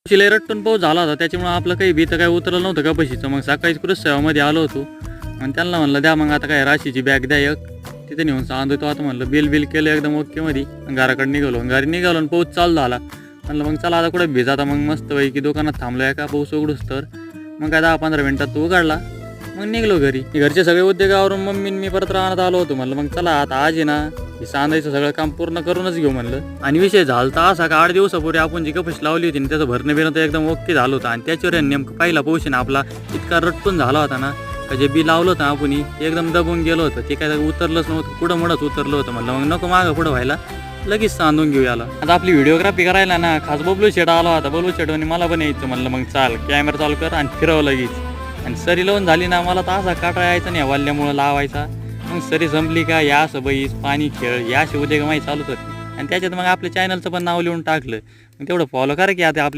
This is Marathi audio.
शिले रट्टून पाऊस झाला होता त्याच्यामुळे आपलं काही भीत काही उतरलं नव्हतं कपाशीचं. मग सकाळीच कृषी सेवामध्ये आलो होतो आणि त्यांना म्हणलं द्या मग आता काय राशीची बॅग द्या एक, तिथे नेऊन सांगतो आता म्हणलं बिल केलं एकदम ओकेमध्ये. घराकडे निघालो, घरी निघालो आणि पाऊस चालू झाला. म्हणलं मग चला आता कुठे भिजा, आता मग मस्त की दुकानात थांबलो आहे का पाऊस उघडूस तर. मग काय 10-15 मिनिटात तो उघडला, मग निघलो घरी. घरचे सगळे उद्योगावरून मम्मी मी परत राहण्यात आलो होतो. म्हणलं मग चला आता आज आहे ना हे सांदायचं सगळं काम पूर्ण करूनच घेऊ म्हणलं. आणि विषय झालता असा का 8 दिवसापूर्वी आपण जी कपाशी लावली होती ना त्याचं भरणं बिरणं तर एकदम ओके झालं होतं. आणि त्याच्यावर नेमकं पहिला पाऊस ना आपला इतका रट्टून झाला होता ना का जे बी लावलं होतं आपण एकदम दबून गेलं होतं. ते काय उतरलंच नव्हतं, पुढं मडच उतरलं होतं. म्हणलं मग नको मागं पुढं व्हायला, लगेच सांधून घेऊ याला. आता आपली व्हिडिओग्राफी करायला ना खास बबलू शेट आला होता. बबलू शेटने मला पण यायचं. म्हणलं मग चाल कॅमेरा चालू कर आणि फिरवं लगेच. आणि सरी लावून झाली ना मला तर असा काटा यायचा नाही वाल्यामुळं लावायचा. मग सरी संपली का या असं बैस पाणी खेळ या अशी उद्योग माहिती चालूच होती. आणि त्याच्यात मग आपल्या चॅनलचं पण नाव लिहून टाकलं. मग तेवढं फॉलो करा की आता आपल्या